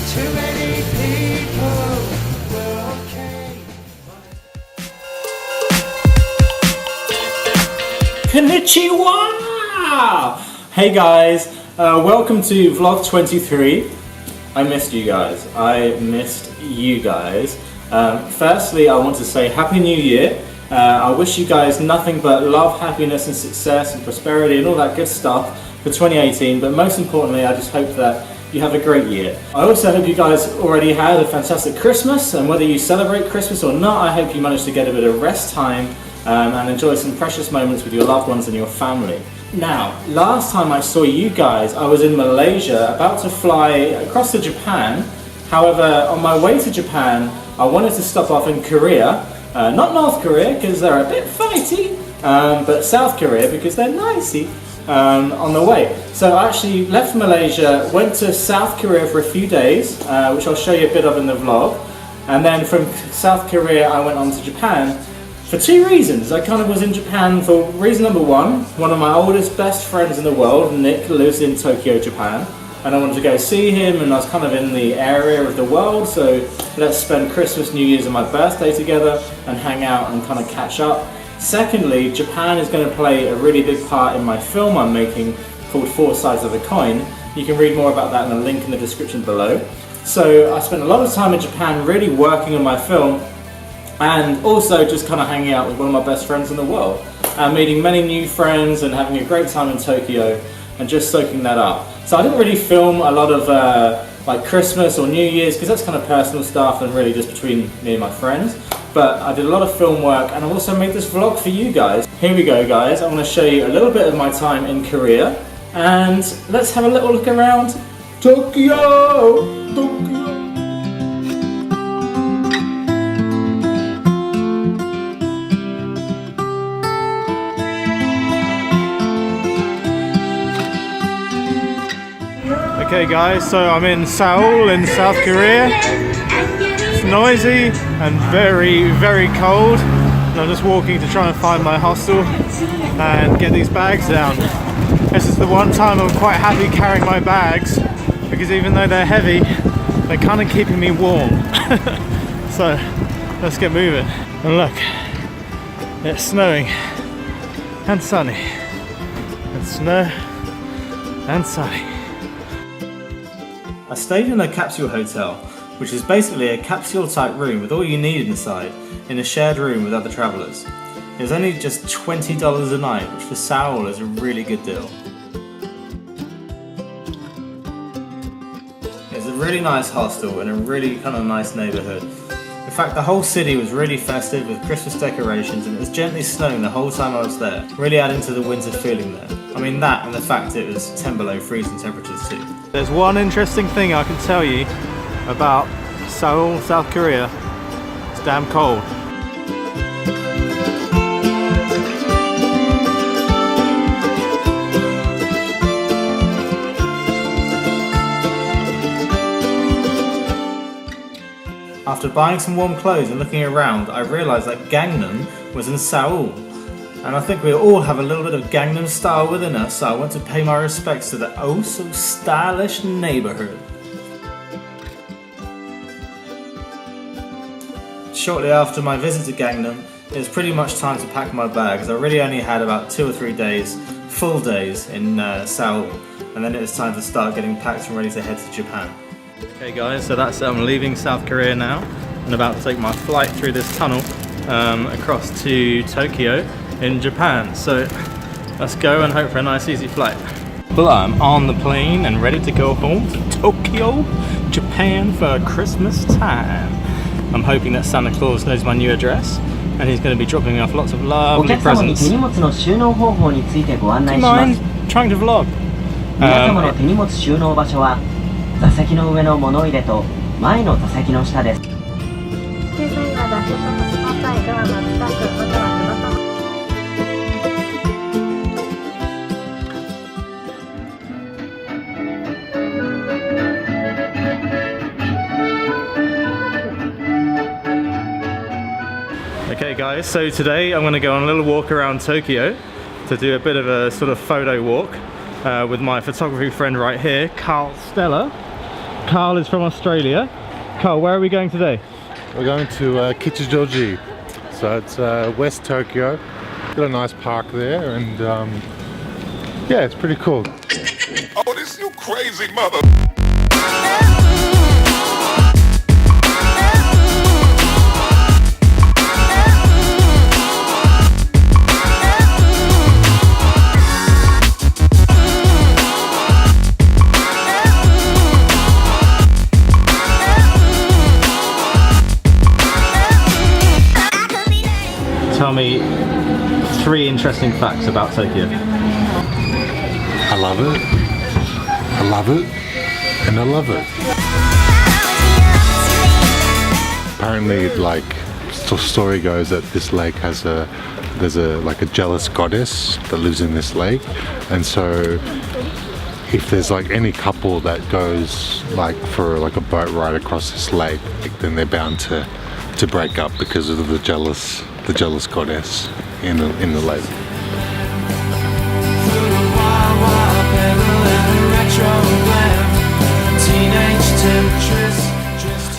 Too many people were okay. Konnichiwa! Hey guys, welcome to vlog 23. I missed you guys. Firstly, I want to say Happy New Year. I wish you guys nothing but love, happiness and success and prosperity and all that good stuff for 2018, but most importantly I just hope that you have a great year. I also hope you guys already had a fantastic Christmas, and whether you celebrate Christmas or not, I hope you managed to get a bit of rest time and enjoy some precious moments with your loved ones and your family. Now, last time I saw you guys, I was in Malaysia, about to fly across to Japan. However, on my way to Japan, I wanted to stop off in Korea. Not North Korea, because they're a bit fighty, but South Korea, because they're nicey. On the way. So I actually left Malaysia, went to South Korea for a few days, which I'll show you a bit of in the vlog. And then from South Korea I went on to Japan for two reasons. I kind of was in Japan for reason number one of my oldest best friends in the world, Nick, lives in Tokyo, Japan. And I wanted to go see him, and I was kind of in the area of the world, so let's spend Christmas, New Year's and my birthday together and hang out and kind of catch up. Secondly, Japan is going to play a really big part in my film I'm making called Four Sides of a Coin. You can read more about that in the link in the description below. So I spent a lot of time in Japan really working on my film, and also just kind of hanging out with one of my best friends in the world, and meeting many new friends and having a great time in Tokyo and just soaking that up. So I didn't really film a lot of like Christmas or New Year's, because that's kind of personal stuff and really just between me and my friends. But I did a lot of film work, and I also made this vlog for you guys. Here we go guys, I'm going to show you a little bit of my time in Korea, and let's have a little look around Tokyo! Okay guys, so I'm in Seoul in South Korea. It's noisy and very, very cold, and I'm just walking to try and find my hostel and get these bags down. This is the one time I'm quite happy carrying my bags, because even though they're heavy, they're kind of keeping me warm. So let's get moving. And look, it's snowing and sunny, and snow and sunny. I stayed in a capsule hotel, which is basically a capsule type room with all you need inside, in a shared room with other travellers. It was only just $20 a night, which for Seoul is a really good deal. It's a really nice hostel in a really kind of nice neighbourhood. In fact, the whole city was really festive with Christmas decorations, and it was gently snowing the whole time I was there, really adding to the winter feeling there. I mean that, and the fact it was 10 below freezing temperatures too. There's one interesting thing I can tell you about Seoul, South Korea. It's damn cold. After buying some warm clothes and looking around, I realised that Gangnam was in Seoul. And I think we all have a little bit of Gangnam style within us, so I went to pay my respects to the oh so stylish neighbourhood. Shortly after my visit to Gangnam, it was pretty much time to pack my bags. I really only had about 2 or 3 days, full days in Seoul, and then it was time to start getting packed and ready to head to Japan. Okay guys, so that's I'm leaving South Korea now and about to take my flight through this tunnel across to Tokyo in Japan. So let's go and hope for a nice easy flight. Well, I'm on the plane and ready to go home to Tokyo, Japan for Christmas time. I'm hoping that Santa Claus knows my new address and he's going to be dropping me off lots of lovely presents. Do you mind trying to vlog? 皆様の手荷物収納場所は座席の上の物入れと前の座席の下です。十分な座席の際ドアの近くまたは翼の Okay guys, so today I'm going to go on a little walk around Tokyo to do a bit of a sort of photo walk with my photography friend right here, Carl Stella. Carl is from Australia. Carl, where are we going today? We're going to Kichijoji, so it's West Tokyo. Got a nice park there, and yeah, it's pretty cool. Oh, this you crazy mother. Tell me 3 interesting facts about Tokyo. I love it. I love it. And I love it. Apparently, like, the story goes that this lake has there's a jealous goddess that lives in this lake, and so if there's like any couple that goes like for like a boat ride across this lake, then they're bound to break up because of the jealous goddess in the lake.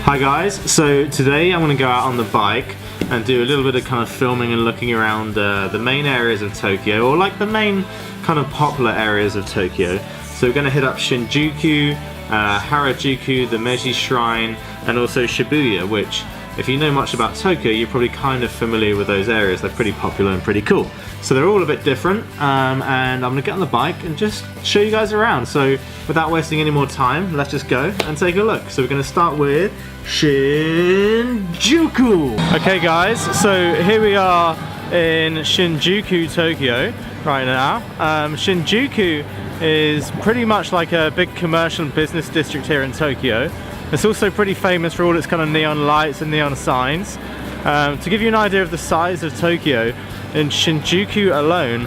Hi guys, so today I'm going to go out on the bike and do a little bit of kind of filming and looking around the main areas of Tokyo, or like the main kind of popular areas of Tokyo. So we're going to hit up Shinjuku, Harajuku, the Meiji Shrine, and also Shibuya, which, if you know much about Tokyo, you're probably kind of familiar with those areas. They're pretty popular and pretty cool. So they're all a bit different, and I'm gonna get on the bike and just show you guys around. So without wasting any more time, let's just go and take a look. So we're gonna start with Shinjuku. Okay guys, so here we are in Shinjuku, Tokyo right now. Shinjuku is pretty much like a big commercial and business district here in Tokyo. It's also pretty famous for all its kind of neon lights and neon signs. To give you an idea of the size of Tokyo, in Shinjuku alone,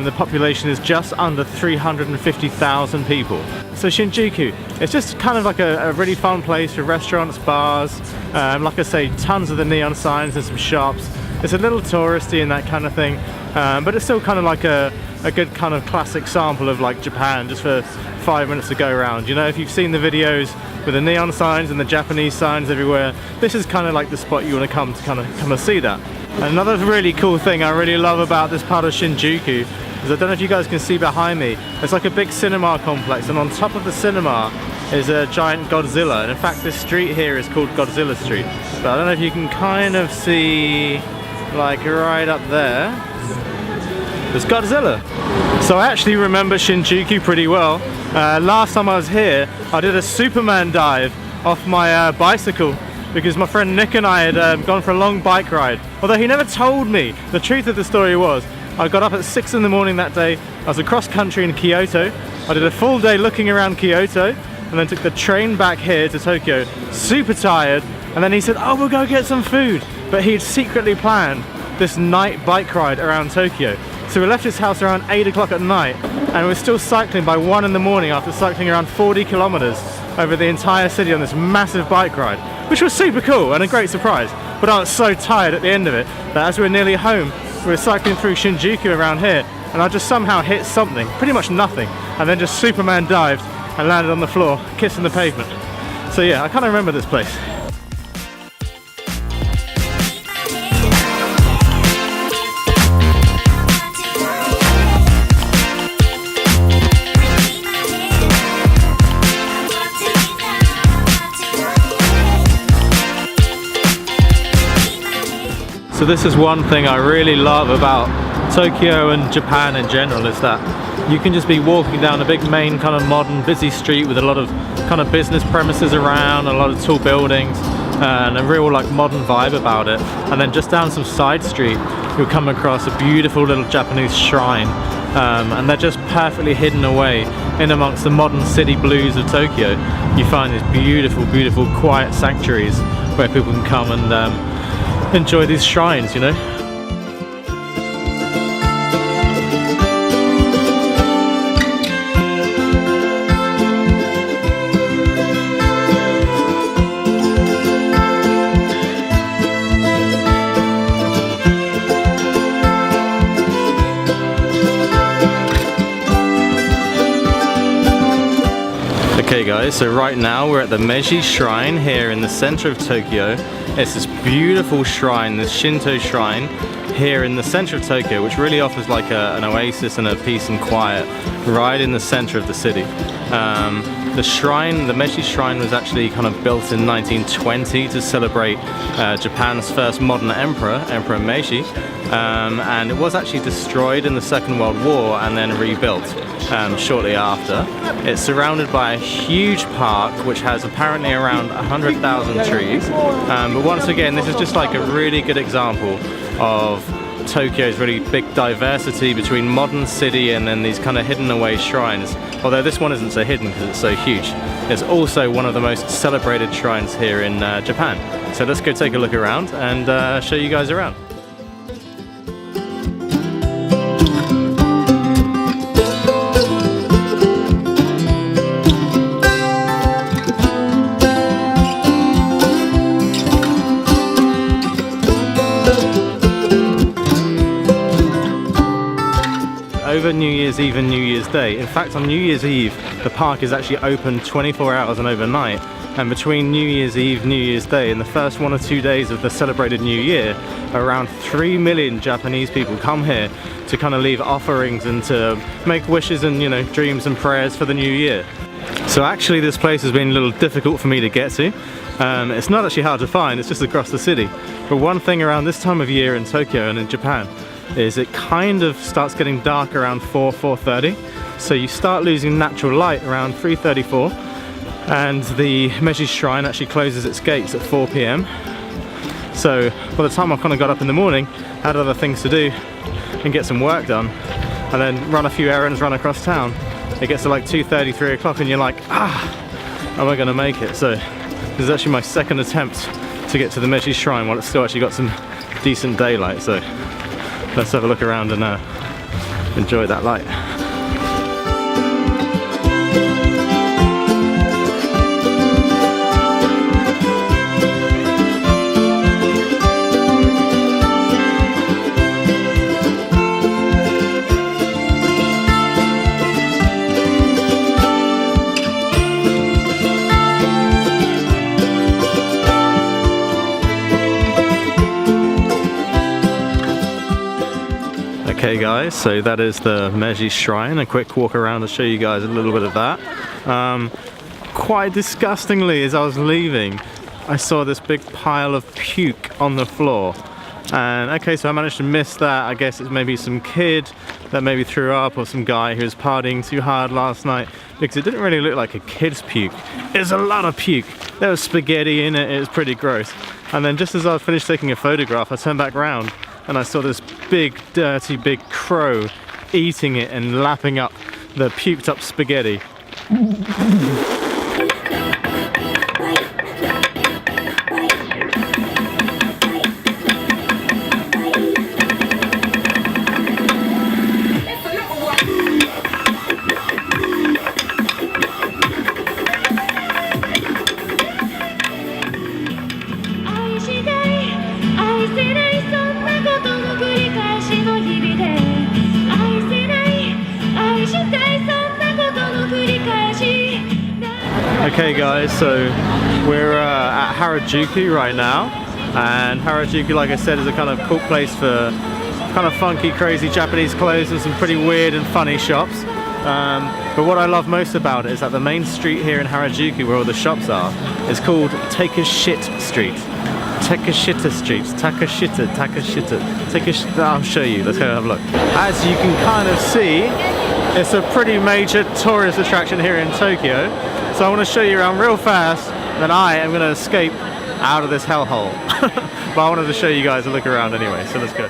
the population is just under 350,000 people. So Shinjuku, it's just kind of like a really fun place for restaurants, bars, like I say, tons of the neon signs and some shops. It's a little touristy and that kind of thing, but it's still kind of like a good kind of classic sample of like Japan, just for 5 minutes to go around. You know, if you've seen the videos with the neon signs and the Japanese signs everywhere, this is kind of like the spot you want to come and see that. Another really cool thing I really love about this part of Shinjuku is, I don't know if you guys can see behind me, it's like a big cinema complex, and on top of the cinema is a giant Godzilla, and in fact this street here is called Godzilla Street. But I don't know if you can kind of see, like right up there, there's Godzilla. So I actually remember Shinjuku pretty well. Last time I was here, I did a Superman dive off my bicycle, because my friend Nick and I had gone for a long bike ride. Although he never told me, the truth of the story was, I got up at 6 in the morning that day, I was across country in Kyoto, I did a full day looking around Kyoto, and then took the train back here to Tokyo, super tired, and then he said, oh, we'll go get some food. But he'd secretly planned this night bike ride around Tokyo. So we left his house around 8 o'clock at night, and we were still cycling by 1 in the morning after cycling around 40 kilometers over the entire city on this massive bike ride, which was super cool and a great surprise. But I was so tired at the end of it that as we were nearly home, we were cycling through Shinjuku around here, and I just somehow hit something, pretty much nothing, and then just Superman dived and landed on the floor, kissing the pavement. So yeah, I kind of remember this place. So this is one thing I really love about Tokyo and Japan in general, is that you can just be walking down a big main kind of modern busy street with a lot of kind of business premises around, a lot of tall buildings, and a real like modern vibe about it. And then just down some side street you'll come across a beautiful little Japanese shrine, and they're just perfectly hidden away in amongst the modern city blues of Tokyo. You find these beautiful, beautiful quiet sanctuaries where people can come and enjoy these shrines, you know. Okay guys, so right now we're at the Meiji Shrine here in the center of Tokyo. It's this beautiful shrine, this Shinto shrine here in the center of Tokyo, which really offers like an oasis and a peace and quiet right in the center of the city. The shrine, the Meiji Shrine, was actually kind of built in 1920 to celebrate Japan's first modern emperor, Emperor Meiji, and it was actually destroyed in the Second World War and then rebuilt shortly after. It's surrounded by a huge park which has apparently around 100,000 trees, but once again this is just like a really good example of Tokyo's really big diversity between modern city and then these kind of hidden away shrines. Although this one isn't so hidden because it's so huge. It's also one of the most celebrated shrines here in Japan. So let's go take a look around and show you guys around. Over New Year's Eve and New Year's Day. In fact, on New Year's Eve, the park is actually open 24 hours and overnight. And between New Year's Eve, New Year's Day, and the first 1 or 2 days of the celebrated New Year, around 3 million Japanese people come here to kind of leave offerings and to make wishes and, you know, dreams and prayers for the new year. So actually this place has been a little difficult for me to get to. It's not actually hard to find, it's just across the city. But one thing around this time of year in Tokyo and in Japan is it kind of starts getting dark around 4:30. So you start losing natural light around 3:34, and the Meiji Shrine actually closes its gates at 4 p.m. So by the time I kind of got up in the morning, had other things to do and get some work done, and then run a few errands, run across town, it gets to like 2:30, 3 o'clock, and you're like, am I gonna make it? So this is actually my second attempt to get to the Meiji Shrine while it's still actually got some decent daylight. So let's have a look around and enjoy that light. Okay guys, so that is the Meiji Shrine. A quick walk around to show you guys a little bit of that. Quite disgustingly, as I was leaving, I saw this big pile of puke on the floor. And okay, so I managed to miss that. I guess it's maybe some kid that maybe threw up, or some guy who was partying too hard last night, because it didn't really look like a kid's puke. There's a lot of puke. There was spaghetti in it, it was pretty gross. And then just as I finished taking a photograph, I turned back around and I saw this big, dirty, big crow eating it and lapping up the puked up spaghetti. Okay guys, so we're at Harajuku right now, and Harajuku, like I said, is a kind of cool place for kind of funky, crazy Japanese clothes and some pretty weird and funny shops. But what I love most about it is that the main street here in Harajuku, where all the shops are, is called Take a Shit Street. Takashita Street, I'll show you, let's go have a look. As you can kind of see, it's a pretty major tourist attraction here in Tokyo. So I want to show you around real fast, then I am going to escape out of this hellhole. But I wanted to show you guys a look around anyway, so let's go.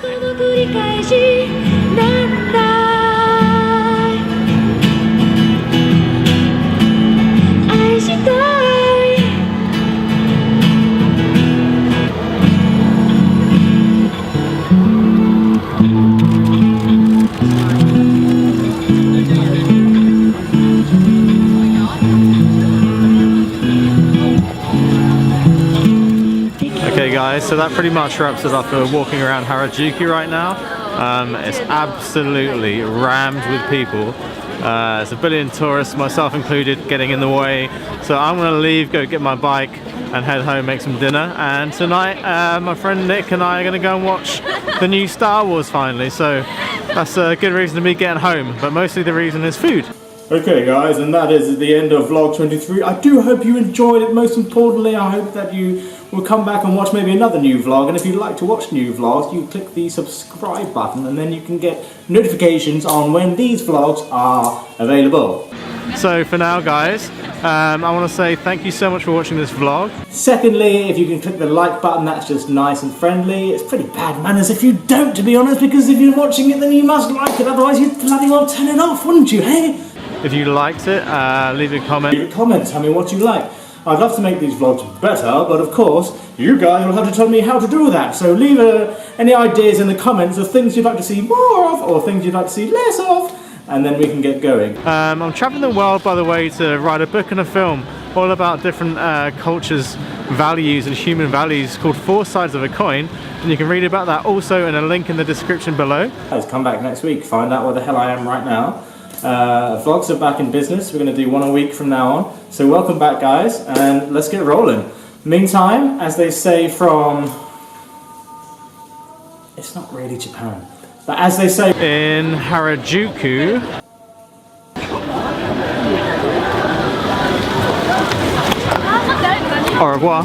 Okay guys, so that pretty much wraps it up for walking around Harajuku right now. It's absolutely rammed with people. There's a billion tourists, myself included, getting in the way. So I'm going to leave, go get my bike and head home, make some dinner. And tonight my friend Nick and I are going to go and watch the new Star Wars finally. So that's a good reason to me getting home, but mostly the reason is food. Okay guys, and that is the end of vlog 23. I do hope you enjoyed it. Most importantly, I hope that you will come back and watch maybe another new vlog. And if you'd like to watch new vlogs, you click the subscribe button and then you can get notifications on when these vlogs are available. So for now guys, I want to say thank you so much for watching this vlog. Secondly, if you can click the like button, that's just nice and friendly. It's pretty bad manners if you don't, to be honest, because if you're watching it then you must like it, otherwise you'd bloody well turn it off, wouldn't you, hey? If you liked it, leave a comment. Leave a comment, tell me what you like. I'd love to make these vlogs better, but of course, you guys will have to tell me how to do that. So leave any ideas in the comments of things you'd like to see more of, or things you'd like to see less of, and then we can get going. I'm traveling the world, by the way, to write a book and a film all about different cultures, values and human values called Four Sides of a Coin, and you can read about that also in a link in the description below. Guys, come back next week, find out where the hell I am right now. Vlogs are back in business. We're going to do one a week from now on. So welcome back guys, and let's get rolling. Meantime, as they say from... It's not really Japan. But as they say in Harajuku... Au revoir.